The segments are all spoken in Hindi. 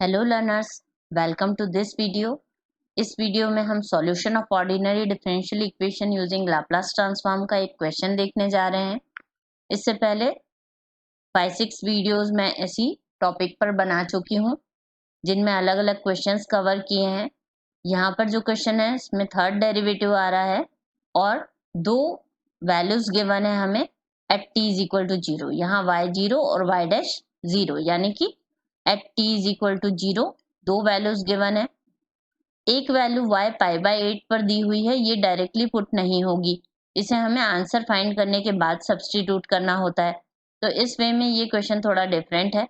Hello learners, welcome to this video. इस वीडियो में हम solution of ordinary differential equation using Laplace transform का एक क्वेश्चन देखने जा रहे हैं। इससे पहले 5-6 वीडियोस मैं इसी टॉपिक पर बना चुकी हूँ, जिनमें अलग अलग क्वेश्चंस कवर किए हैं। यहाँ पर जो क्वेश्चन है इसमें थर्ड डेरिवेटिव आ रहा है और दो वैल्यूज गिवन है हमें at t is equal to 0। यहाँ y0 और y डैश 0, यानी कि at t is equal to 0 दो वैल्यूज गिवन है। एक वैल्यू y π/8 पर दी हुई है, ये डायरेक्टली पुट नहीं होगी, इसे हमें आंसर फाइंड करने के बाद सब्स्टिट्यूट करना होता है। तो इस वे में ये क्वेश्चन थोड़ा डिफरेंट है।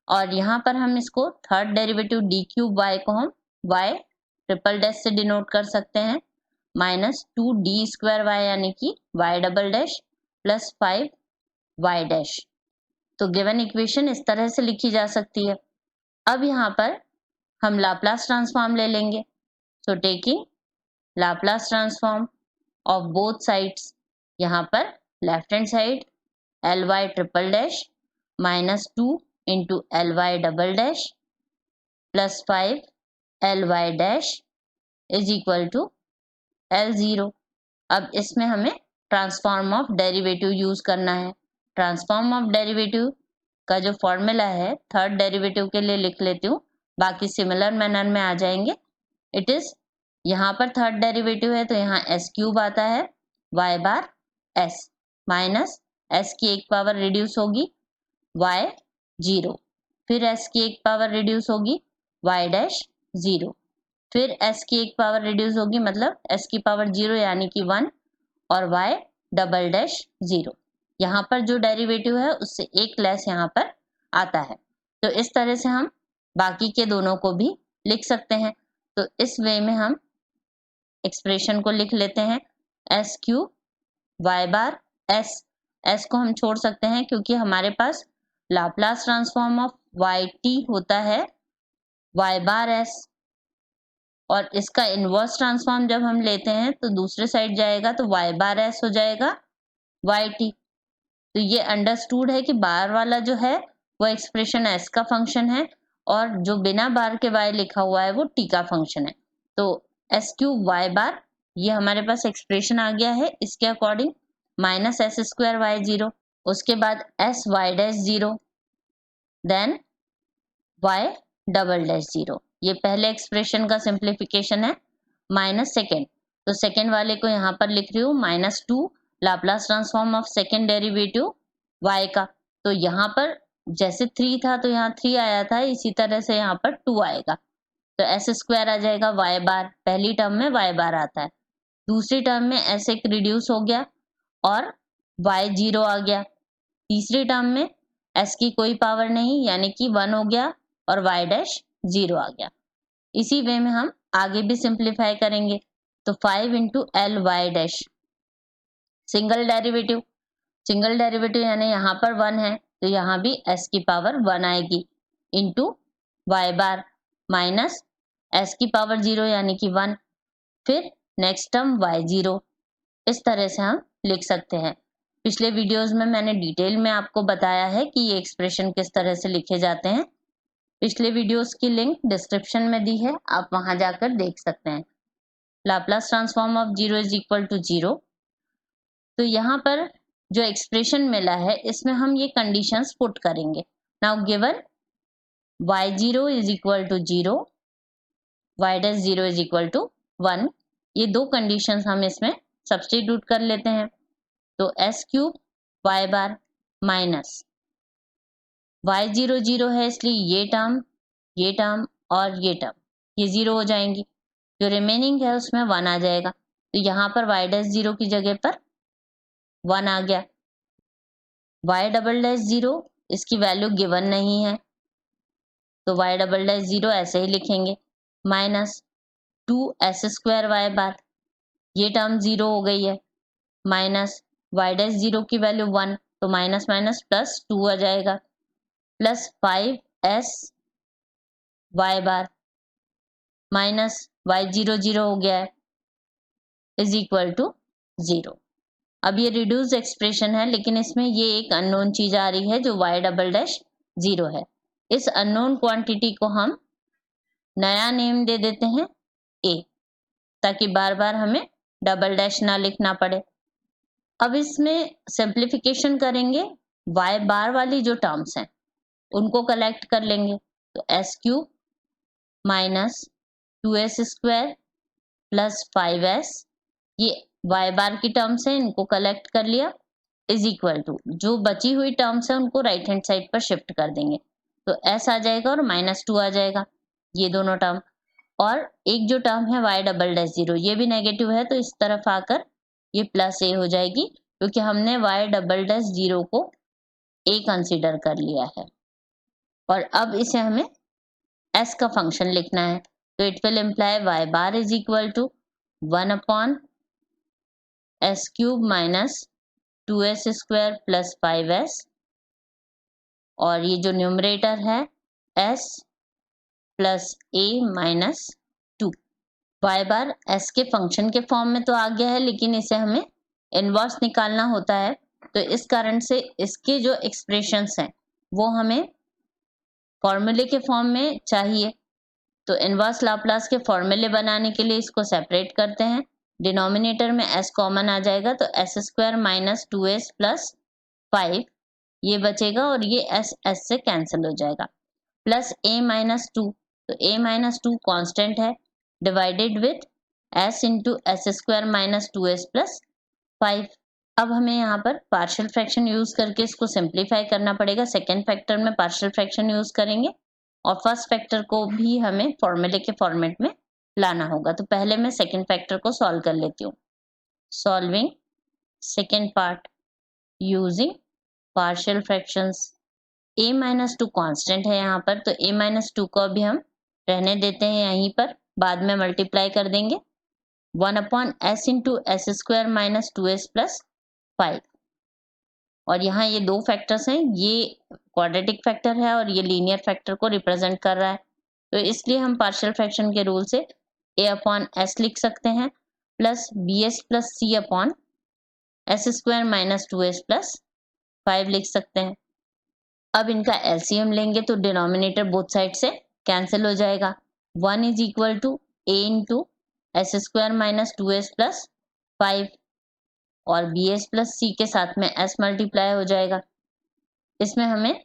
और यहाँ पर हम इसको थर्ड डेरिवेटिव d³ y को हम y ट्रिपल डैश से डिनोट कर सकते हैं, -2d² y यानी कि y double dash plus 5y dash. तो गिवन इक्वेशन इस तरह से लिखी जा सकती है। अब यहाँ पर हम लाप्लास ट्रांसफॉर्म ले लेंगे। So taking Laplace transform of both sides, यहाँ पर left hand side ly triple dash -2 into ly double dash plus 5 ly dash is equal to L0। अब इसमें हमें ट्रांसफॉर्म ऑफ डेरिवेटिव यूज करना है। ट्रांसफॉर्म ऑफ डेरिवेटिव का जो फॉर्मूला है थर्ड डेरिवेटिव के लिए लिख लेती हूँ, बाकी सिमिलर मैनर में आ जाएंगे। इट इज, यहाँ पर थर्ड डेरिवेटिव है तो यहाँ s³ आता है y bar s minus s की एक पावर रिड्यूस होगी y0, फिर s की एक पावर रिड्यूस होगी y डैश 0, फिर s की एक पावर रिड्यूस होगी, मतलब s की पावर 0 यानी कि 1 और y डबल डैश 0। यहाँ पर जो डेरिवेटिव है उससे एक लेस यहाँ पर आता है। तो इस तरह से हम बाकी के दोनों को भी लिख सकते हैं। तो इस वे में हम एक्सप्रेशन को लिख लेते हैं s³ y बार s को हम छोड़ सकते हैं क्योंकि हमारे पास लाप्लास ट्रांसफॉर्म ऑफ yt होता है y बार s, और इसका इनवर्स ट्रांसफॉर्म जब हम लेते हैं तो दूसरे साइड जाएगा तो y बार s हो जाएगा yt। तो ये अंडरस्टूड है कि बार वाला जो है वो एक्सप्रेशन s का फंक्शन है और जो बिना बार के y लिखा हुआ है वो t का फंक्शन है। तो s³ y बार ये हमारे पास एक्सप्रेशन आ गया है इसके अकॉर्डिंग -s² y0, उसके बाद s y dash 0, then y double dash 0। ये पहले एक्सप्रेशन का सिंप्लीफिकेशन है माइनस सेकेंड, तो सेकेंड वाले को यहाँ पर लिख रही हूँ -2 Laplace transform of second derivative y का। तो यहाँ पर जैसे 3 था तो यहाँ 3 आया था, इसी तरह से यहाँ पर 2 आएगा। तो s² आ जाएगा y बार, पहली टर्म में y बार आता है, दूसरी टर्म में s एक रिड्यूस हो गया और y0 आ गया, तीसरी टर्म में s की कोई पावर नहीं यानी कि 1 हो गया और y डैश 0 आ गया। इसी वे में हम आगे भी सिंप्लीफाई करेंगे। तो 5 into L y dash single derivative यानी यहाँ पर 1 है तो यहाँ भी s की पावर 1 आएगी इंटू y बार माइनस s की पावर 0 यानी कि 1, फिर नेक्स्ट टर्म y0। इस तरह से हम लिख सकते हैं। पिछले वीडियोस में मैंने डिटेल में आपको बताया है कि ये एक्सप्रेशन किस तरह से लिखे जाते हैं। पिछले वीडियोस की लिंक डिस्क्रिप्शन में दी है, आप वहां जाकर देख सकते हैं। Laplace transform of 0 is equal to 0। तो यहाँ पर जो एक्सप्रेशन मिला है इसमें हम ये कंडीशंस पुट करेंगे। Now given y0 is equal to 0, y dash 0 is equal to 1, ये दो कंडीशंस हम इसमें सब्स्टिट्यूट कर लेते हैं। तो s³ y बार माइनस y0 0 है इसलिए ये टर्म और ये टर्म ये 0 हो जाएंगी, जो रिमेनिंग है उसमें 1 आ जाएगा। तो यहाँ पर y डैश 0 की जगह पर 1 आ गया। y डबल डैश 0 इसकी वैल्यू गिवन नहीं है तो y डबल डैश 0 ऐसे ही लिखेंगे, -2s² y बार, ये टर्म 0 हो गई है, माइनस y डैश 0 की वैल्यू 1 तो माइनस माइनस प्लस 2 आ जाएगा, प्लस 5s y बार माइनस y0 0 हो गया है इज इक्वल टू 0। अब ये रिड्यूस एक्सप्रेशन है लेकिन इसमें ये एक अननोन चीज आ रही है जो y डबल डैश 0 है। इस अननोन क्वांटिटी को हम नया नेम दे देते हैं ए, ताकि बार बार हमें डबल डैश ना लिखना पड़े। अब इसमें सिंप्लीफिकेशन करेंगे, y बार वाली जो टर्म्स हैं उनको कलेक्ट कर लेंगे। तो S cube minus 2s square plus 5s, ये y बार की टर्म्स हैं, इनको कलेक्ट कर लिया, इज इक्वल टू जो बची हुई टर्म्स है उनको राइट हैंड साइड पर शिफ्ट कर देंगे। तो s आ जाएगा और -2 आ जाएगा, ये दोनों टर्म। और एक जो टर्म है y डबल डैश 0, ये भी नेगेटिव है, तो इस तरफ आकर ये प्लस a हो जाएगी, क्योंकि हमने y डबल डैश 0 को a कंसीडर कर लिया है। और अब इसे हमें s का फंक्शन लिखना है, तो it will imply y bar is equal to 1 upon s cube minus 2s square plus 5s, और ये जो न्यूमरेटर है s plus a minus 2। y bar s के फंक्शन के फॉर्म में तो आ गया है, लेकिन इसे हमें इनवर्स निकालना होता है, तो इस कारण से इसके जो एक्सप्रेशंस हैं वो हमें फॉर्मूले के फॉर्म में चाहिए। तो इनवर्स लाप्लास के फॉर्मूले बनाने के लिए इसको सेपरेट करते हैं। डिनोमिनेटर में s कॉमन आ जाएगा, तो s square minus 2s plus 5 ये बचेगा, और ये s से कैंसिल हो जाएगा, प्लस a माइनस 2, तो a माइनस 2 कॉन्स्टेंट है, divided with s into S square minus 2s plus 5। अब हमें यहाँ पर पार्शियल फ्रैक्शन यूज करके इसको सिंप्लीफाई करना पड़ेगा। सेकेंड फैक्टर में पार्शियल फ्रैक्शन यूज करेंगे, और फर्स्ट फैक्टर को भी हमें फॉर्मूले के फॉर्मेट में लाना होगा। तो पहले मैं सेकेंड फैक्टर को सॉल्व कर लेती हूँ। Solving second part using partial fractions. a minus 2 constant है यहाँ पर, तो a माइनस 2 को अभी हम रहने देते हैं यहीं पर, बाद में मल्टीप्लाई कर देंगे 1 upon s into S square minus 2s plus 5। और यहाँ ये दो फैक्टर्स हैं, ये क्वाड्रेटिक फैक्टर है और ये लीनियर फैक्टर को रिप्रेजेंट कर रहा है, तो इसलिए हम पार्शियल फ्रैक्शन के रूल से a अपॉन s लिख सकते हैं, plus bs plus c upon S square minus 2s plus 5 लिख सकते हैं। अब इनका एलसीएम लेंगे तो डिनोमिनेटर बोथ साइड से कैंसिल हो जाएगा, 1 is equal to a into S square minus 2s plus 5, और bs प्लस c के साथ में s मल्टीप्लाई हो जाएगा। इसमें हमें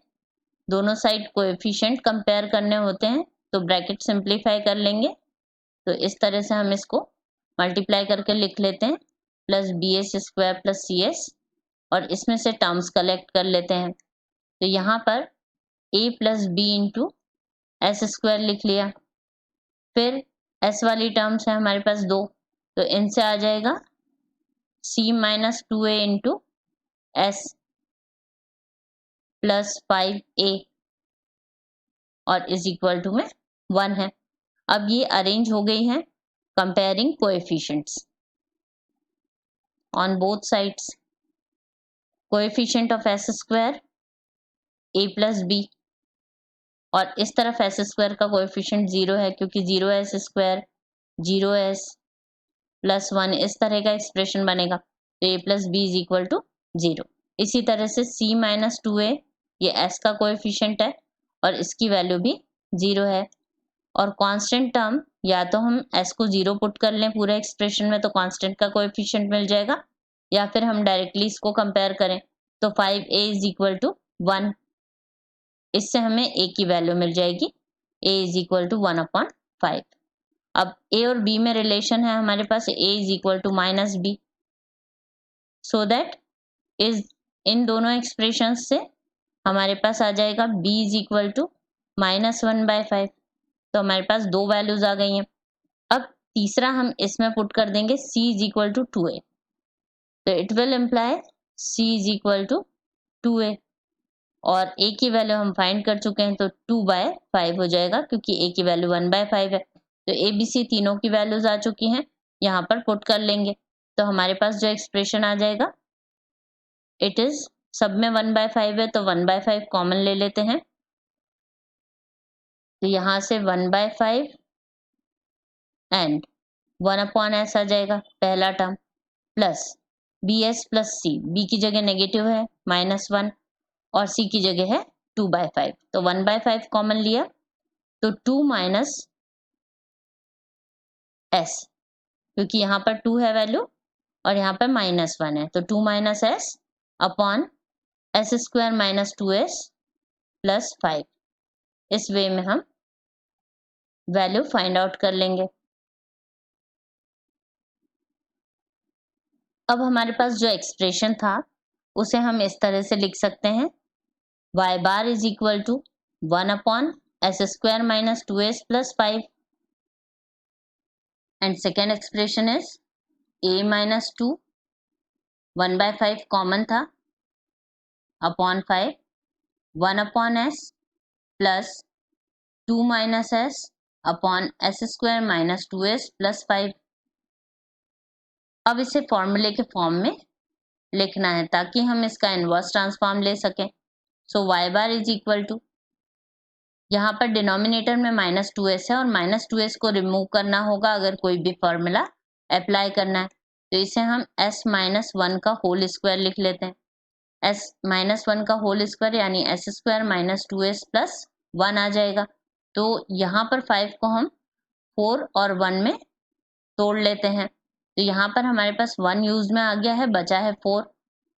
दोनों साइड कोएफिशिएंट कंपेयर करने होते हैं, तो ब्रैकेट सिंप्लीफाई कर लेंगे, तो इस तरह से हम इसको मल्टीप्लाई करके लिख लेते हैं, plus bs square plus cs, और इसमें से टर्म्स कलेक्ट कर लेते हैं। तो यहाँ पर a plus B into S square लिख लिया, फिर s वाली टर्म्स है हमारे पास दो, तो इनसे आ जाएगा c minus 2a into S plus 5a, और इज इक्वल टू में 1 है। अब ये अरेंज हो गई हैं comparing coefficients on both sides. Coefficient of S square a plus B, और इस तरफ एस स्क्वायर का कोएफिशिएंट 0 है, क्योंकि 0s स्क्वायर 0s प्लस 1 इस तरह का एक्सप्रेशन बनेगा, तो a plus B is equal to 0। इसी तरह से c माइनस 2a, ये s का कोएफिशिएंट है और इसकी वैल्यू भी 0 है। और कांस्टेंट टर्म, या तो हम s को 0 पुट कर लें पूरे एक्सप्रेशन में, तो कांस्टेंट का कोएफिशिएंट मिल जाएगा, या फिर हम डायरेक्टली इसको कंपेयर करें तो 5a इज इक्वल टू 1, इससे हमें a की वैल्यू मिल जाएगी, a is equal to 1 upon 5। अब a और b में रिलेशन है हमारे पास, a is equal to minus B, so that is इन दोनों एक्सप्रेशन से हमारे पास आ जाएगा b इज इक्वल टू -1/5। तो हमारे पास दो वैल्यूज आ गई हैं। अब तीसरा हम इसमें पुट कर देंगे c is equal to 2a, तो it will imply c is equal to 2a, और a की वैल्यू हम फाइंड कर चुके हैं, तो 2/5 हो जाएगा, क्योंकि a की वैल्यू 1/5 है। तो a b c तीनों की वैल्यूज आ चुकी हैं, यहाँ पर पुट कर लेंगे, तो हमारे पास जो एक्सप्रेशन आ जाएगा, इट इज सब में 1/5 है, तो 1/5 कॉमन ले लेते हैं, तो यहाँ से 1/5 एंड 1 अपॉन s आ जाएगा पहला term, plus bs plus c, b की जगह नेगेटिव है -1 और c की जगह है 2/5, तो 1/5 कॉमन लिया, तो 2 माइनस s, क्योंकि यहाँ पर 2 है वैल्यू और यहाँ पर -1 है, तो 2 minus S upon S square minus 2s plus 5। इस वे में हम वैल्यू फाइंड आउट कर लेंगे। अब हमारे पास जो एक्सप्रेशन था उसे हम इस तरह से लिख सकते हैं, y bar is equal to 1 upon S square minus 2s plus 5 and second expression is a minus 2, 1/5 common था, upon 5, 1 upon s plus 2 minus s upon S square minus 2s plus 5। अब इसे फॉर्मूले के फॉर्म में लिखना है ताकि हम इसका इनवर्स ट्रांसफॉर्म ले सकें। So y bar is equal to, यहाँ पर डिनोमिनेटर में -2s है और -2s को रिमूव करना होगा अगर कोई भी फॉर्मूला अप्लाई करना है, तो इसे हम s माइनस 1 का होल स्क्वायर लिख लेते हैं। s माइनस 1 का होल स्क्वायर यानी S square minus 2s plus 1 आ जाएगा। तो यहाँ पर 5 को हम 4 और 1 में तोड़ लेते हैं, तो यहाँ पर हमारे पास 1 यूज में आ गया है, बचा है 4,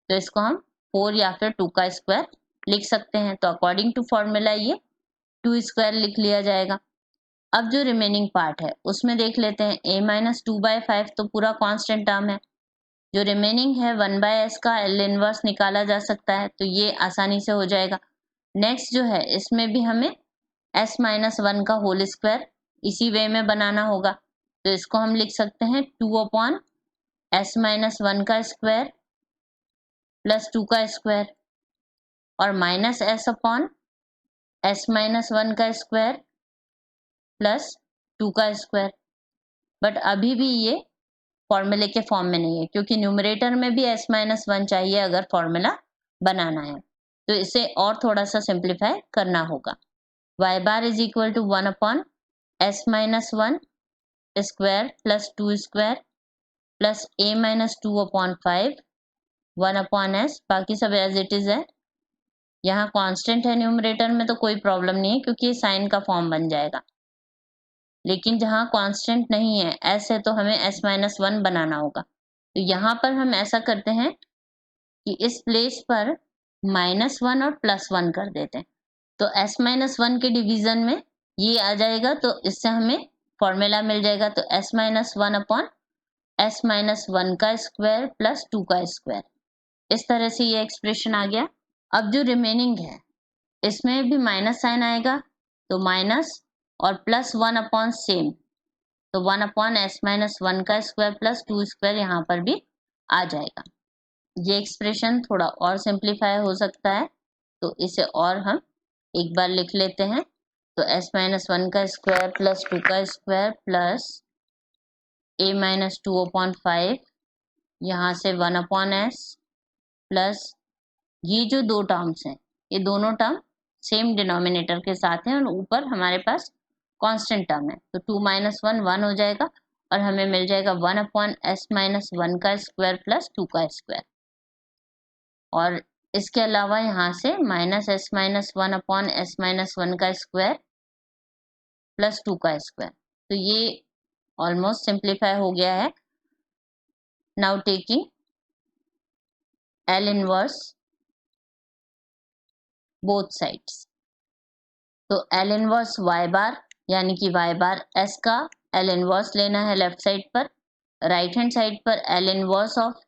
तो इसको हम 4 या फिर 2 का स्क्वायर लिख सकते हैं। तो अकॉर्डिंग टू फॉर्मूला ये 2 स्क्वायर लिख लिया जाएगा। अब जो रिमेनिंग पार्ट है उसमें देख लेते हैं, a माइनस 2/5 तो पूरा कांस्टेंट टर्म है, जो रिमेनिंग है 1/s का एल इनवर्स निकाला जा सकता है, तो ये आसानी से हो जाएगा। नेक्स्ट जो है इसमें भी हमें s माइनस 1 का होल स्क्वायर इसी वे में बनाना होगा, तो इसको हम लिख सकते हैं 2 अपॉन s माइनस 1 का स्क्वायर प्लस 2 का स्क्वायर और minus s upon s minus 1 का स्क्वायर प्लस 2 का स्क्वायर। बट अभी भी ये फॉर्मूले के फॉर्म में नहीं है, क्योंकि न्यूमरेटर में भी s माइनस 1 चाहिए अगर फॉर्मूला बनाना है, तो इसे और थोड़ा सा सिंप्लीफाई करना होगा। y bar is equal to 1 upon s minus 1 square plus 2 square plus a minus 2 upon 5, 1 upon s, बाकी सब एज इट इज है। यहाँ कांस्टेंट है न्यूमरेटर में तो कोई प्रॉब्लम नहीं है क्योंकि साइन का फॉर्म बन जाएगा, लेकिन जहाँ कांस्टेंट नहीं है s है तो हमें s माइनस 1 बनाना होगा। तो यहाँ पर हम ऐसा करते हैं कि इस प्लेस पर -1 और +1 कर देते हैं, तो s माइनस 1 के डिवीजन में ये आ जाएगा, तो इससे हमें फॉर्मूला मिल जाएगा, तो s minus 1 upon s minus 1 का स्क्वायर प्लस 2 का स्क्वायर। इस तरह से ये एक्सप्रेशन आ गया। अब जो रिमेनिंग है इसमें भी माइनस साइन आएगा, तो माइनस और प्लस 1 अपॉन सेम, तो 1 अपॉन s माइनस 1 का स्क्वायर प्लस 2 स्क्वायर यहाँ पर भी आ जाएगा। ये एक्सप्रेशन थोड़ा और सिंप्लीफाई हो सकता है, तो इसे और हम एक बार लिख लेते हैं, तो s माइनस 1 का स्क्वायर प्लस 2 का square plus a minus 2 upon 5, यहाँ से 1 अपॉन s प्लस ये जो दो टर्म्स हैं ये दोनों टर्म सेम डिनोमिनेटर के साथ हैं और ऊपर हमारे पास कांस्टेंट टर्म है, तो 2 माइनस 1 1 हो जाएगा और हमें मिल जाएगा 1 अपॉन s माइनस 1 का स्क्वायर प्लस 2 का स्क्वायर। और इसके अलावा यहाँ से minus s minus 1 upon s minus 1 का स्क्वायर प्लस 2 का स्क्वायर, तो ये ऑलमोस्ट सिंप्लीफाई हो गया है। Now taking L inverse both sides, तो L इनवर्स y बार यानी कि y बार s का L इनवर्स लेना है लेफ्ट साइड पर, राइट हैंड साइड पर L inverse of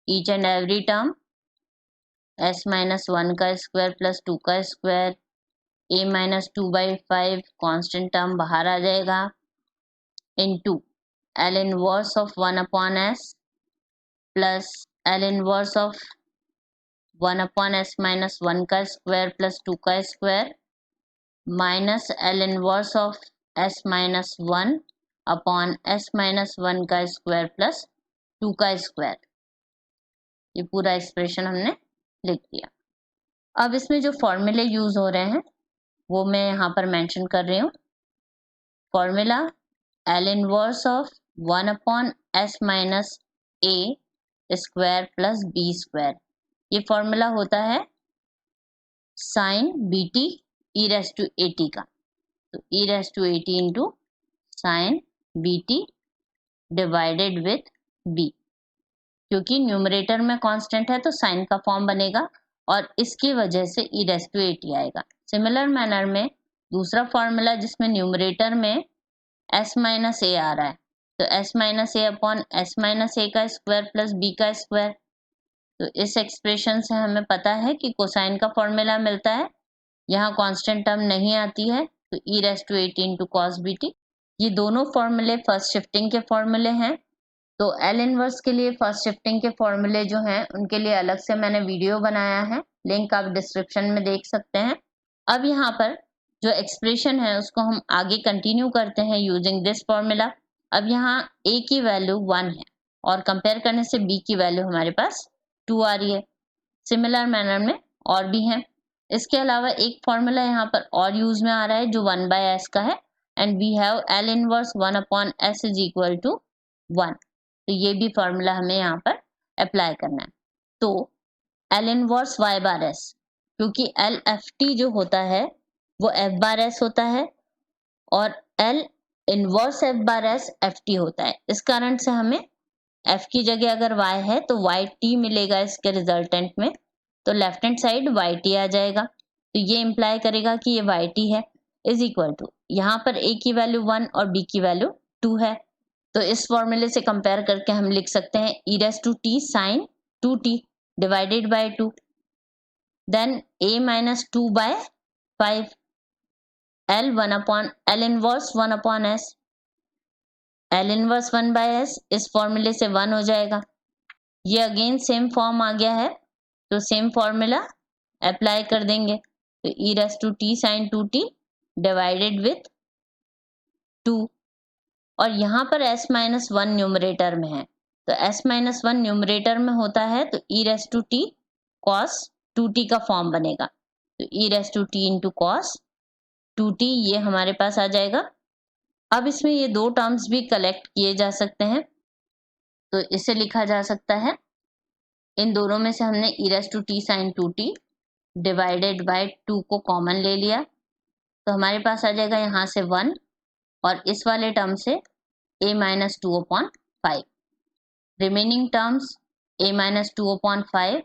each and every term, s minus 1 का स्क्वायर प्लस 2 का square, a minus 2/5 constant term बाहर आ जाएगा, into L inverse of 1 upon s plus L inverse of 1 upon s minus 1 का स्क्वायर प्लस 2 का square minus L inverse of s minus 1 upon s minus 1 का स्क्वायर प्लस 2 का स्क्वायर। ये पूरा एक्सप्रेशन हमने लिख दिया। अब इसमें जो फॉर्मूले यूज हो रहे हैं वो मैं यहाँ पर मेंशन कर रही हूँ। Formula L inverse of 1 upon s minus a square plus b square, ये फॉर्मूला होता है sine bt e raise to at का, तो e raise to at into sine bt divided with b, क्योंकि न्यूमरेटर में कांस्टेंट है तो साइन का फॉर्म बनेगा और इसकी वजह से e रेज़ टू 80 आएगा। सिमिलर मैनर में दूसरा फॉर्मूला जिसमें न्यूमरेटर में s माइनस ए आ रहा है, तो s माइनस ए अपॉन s माइनस ए का स्क्वायर प्लस b का स्क्वायर, तो इस एक्सप्रेशन से हमें पता है कि कोसाइन का फॉर्मूला मिलता है। यहाँ कांस्टेंट टर्म नहीं आती है तो e raise to 80 into cos B T. ये दोनों फॉर्मूले फर्स्ट शिफ्टिंग के फॉर्मूले हैं। तो एल इनवर्स के लिए फर्स्ट शिफ्टिंग के फॉर्मूले जो हैं उनके लिए अलग से मैंने वीडियो बनाया है, लिंक आप डिस्क्रिप्शन में देख सकते हैं। अब यहाँ पर जो एक्सप्रेशन है उसको हम आगे कंटिन्यू करते हैं यूजिंग दिस फॉर्मूला। अब यहाँ a की वैल्यू 1 है और कंपेयर करने से b की वैल्यू हमारे पास 2 आ रही है। सिमिलर मैनर में और भी हैं। इसके अलावा एक फॉर्मूला यहाँ पर और यूज में आ रहा है जो 1/s का है, and we have L inverse 1/s is equal to 1। तो ये भी फॉर्मूला हमें यहाँ पर अप्लाई करना है। तो एल इनवर्स y बार एस, क्योंकि एल एफ टी जो होता है वो f बार एस होता है और एल इनवर्स f बार एस एफ टी होता है। इस कारण से हमें f की जगह अगर y है तो वाई टी मिलेगा इसके रिजल्टेंट में, तो left hand side y t आ जाएगा। तो ये इंप्लाई करेगा कि ये वाई टी है, इज इक्वल टू यहाँ पर a की वैल्यू 1 और b की वैल्यू 2 है। तो इस फॉर्मूले से कंपेयर करके हम लिख सकते हैं e raise to t sine 2t divided by 2, then a minus 2/5 L inverse 1/s, L inverse 1/s इस फॉर्मूले से 1 हो जाएगा। ये अगेन सेम फॉर्म आ गया है तो सेम फॉर्मूला अप्लाई कर देंगे। तो e raise to t sine 2t divided with 2, और यहाँ पर s माइनस 1 न्यूमरेटर में है, तो s माइनस 1 न्यूमरेटर में होता है तो e raise to t cos 2t का फॉर्म बनेगा। तो e raise to t into cos 2t ये हमारे पास आ जाएगा। अब इसमें ये दो टर्म्स भी कलेक्ट किए जा सकते हैं, तो इसे लिखा जा सकता है, इन दोनों में से हमने e raise to t sine 2t divided by 2 को कॉमन ले लिया, तो हमारे पास आ जाएगा यहाँ से 1 और इस वाले टर्म से a minus 2/5, remaining terms a minus 2/5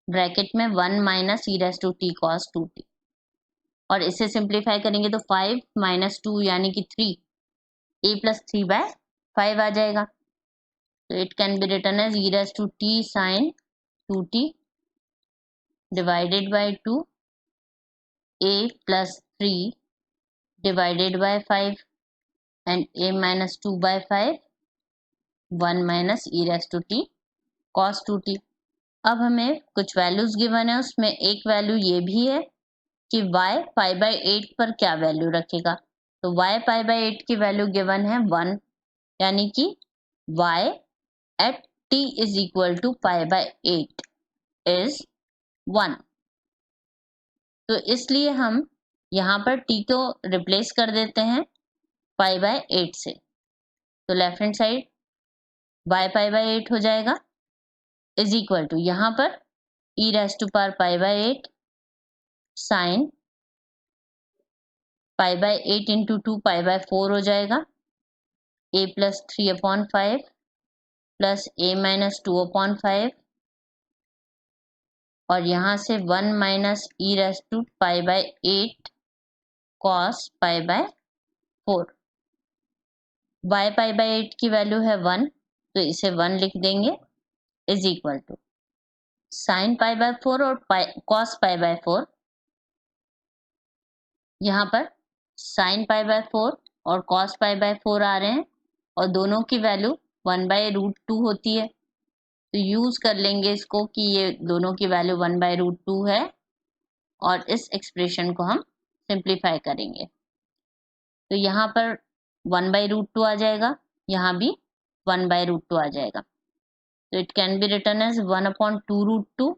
bracket में 1 minus e raise to t cos 2t, और इसे सिंप्लीफाई करेंगे तो 5 माइनस 2 यानी कि 3, a प्लस 3/5 आ जाएगा। तो it can be written as e raise to t sine 2t divided by 2 a plus 3 divided by 5 and a minus 2/5 1 minus e raise to t cos 2t। अब हमें कुछ वैल्यूज गिवन है, उसमें एक वैल्यू ये भी है कि y π/8 पर क्या वैल्यू रखेगा। तो y π/8 की वैल्यू गिवन है 1, यानी कि y at t is equal to π/8 is 1। तो इसलिए हम यहाँ पर t को रिप्लेस कर देते हैं π/8 से, तो लेफ्ट हैंड साइड y π/8 हो जाएगा इज इक्वल टू यहाँ पर e raise to power π/8 sine π/8 into 2 π/4 हो जाएगा, a plus 3/5 plus a minus 2/5 और यहाँ से 1 minus e raise to π/8 cos π/4। y π/8 की वैल्यू है 1, तो इसे 1 लिख देंगे इज इक्वल टू साइन π/4 और cos π/4, यहाँ पर साइन π/4 और cos π/4 आ रहे हैं और दोनों की वैल्यू 1/√2 होती है, तो यूज कर लेंगे इसको कि ये दोनों की वैल्यू 1/√2 है और इस एक्सप्रेशन को हम सिंप्लीफाई करेंगे तो यहाँ पर 1/√2 आ जाएगा, यहाँ भी 1/√2 आ जाएगा। तो it can be written as 1/2√2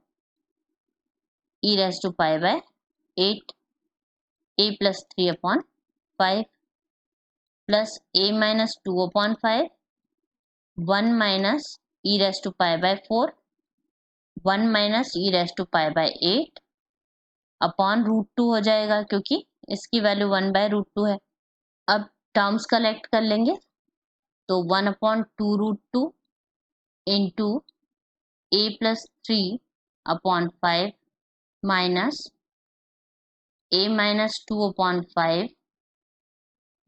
e raise to π/8 a plus 3/5 plus a minus 2/5 1 minus e raise to π/4 1 minus e raise to π/8 upon √2 हो जाएगा, क्योंकि इसकी वैल्यू 1/√2 है। अब टर्म्स कलेक्ट कर लेंगे, तो 1/2√2 इंटू a+3/5 माइनस a-2/5,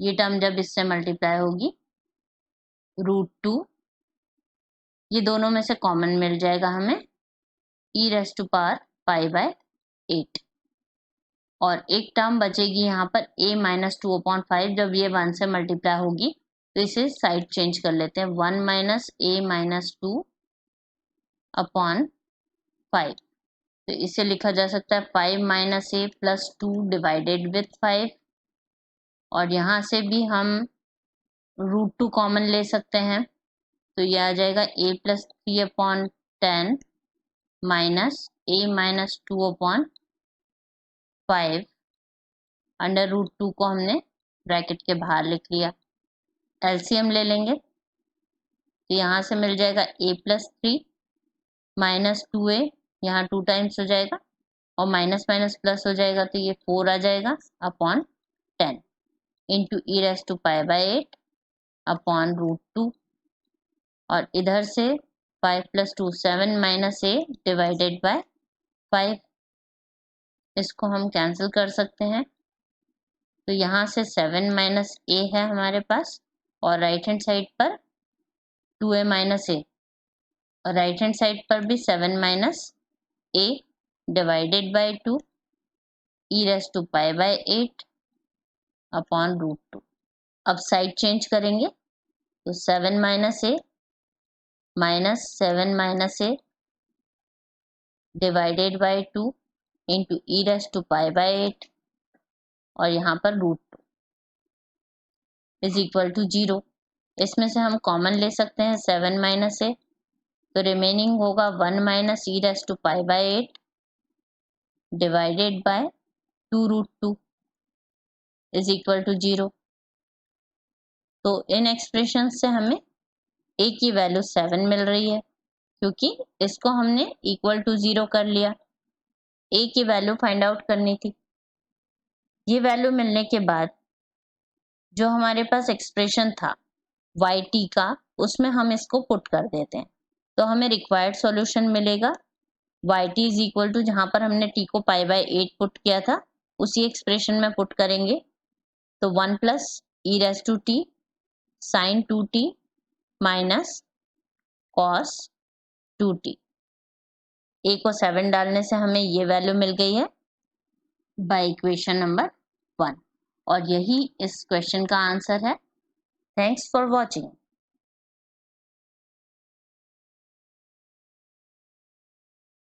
ये टर्म जब इससे मल्टीप्लाई होगी √2, ये दोनों में से कॉमन मिल जाएगा हमें e⁻π/8, और एक टर्म बचेगी यहाँ पर a-2/5, जब ये 1 से मल्टीप्लाई होगी तो इसे साइड चेंज कर लेते हैं, 1 - a-2/5, तो इसे लिखा जा सकता है 5 - a + 2 डिवाइडेड विथ 5, और यहाँ से भी हम √2 कॉमन ले सकते हैं, तो ये आ जाएगा a+3/10 माइनस a-2/5, अंडर √2 को हमने ब्रैकेट के बाहर लिख लिया। एलसीएम ले लेंगे तो यहाँ से मिल जाएगा a+3 माइनस 2a, यहाँ 2 टाइम्स हो जाएगा और माइनस माइनस प्लस हो जाएगा, तो ये 4 आ जाएगा अपॉन 10 इंटू e⁻π/8 अपॉन √2, और इधर से 5 + 2 7 - a डिवाइडेड बाय 5, इसको हम कैंसिल कर सकते हैं, तो यहाँ से 7 - a है हमारे पास, और राइट हैंड साइड पर 2a - a, और राइट हैंड साइड पर भी 7 - a divided by 2 e⁻π/8 upon √2। अब साइड चेंज करेंगे तो 7 - a minus 7 - a divided by 2 into e⁻π/8, और यहाँ पर √2 इज इक्वल टू 0। इसमें से हम कॉमन ले सकते हैं 7 - a, तो रिमेनिंग होगा 1 - e⁻π/8 divided by 2√2 is equal to 0। तो इन एक्सप्रेशन से हमें a की वैल्यू 7 मिल रही है, क्योंकि इसको हमने इक्वल टू 0 कर लिया। a की वैल्यू फाइंड आउट करनी थी। ये वैल्यू मिलने के बाद जो हमारे पास एक्सप्रेशन था yt का, उसमें हम इसको पुट कर देते हैं, तो हमें रिक्वायर्ड सॉल्यूशन मिलेगा yt इज इक्वल टू, जहाँ पर हमने t को π/8 पुट किया था उसी एक्सप्रेशन में पुट करेंगे, तो 1 + e⁻t sin 2t minus cos 2t। a को 7 डालने से हमें ये वैल्यू मिल गई है बाय इक्वेशन नंबर 1, और यही इस क्वेश्चन का आंसर है। Thanks for watching.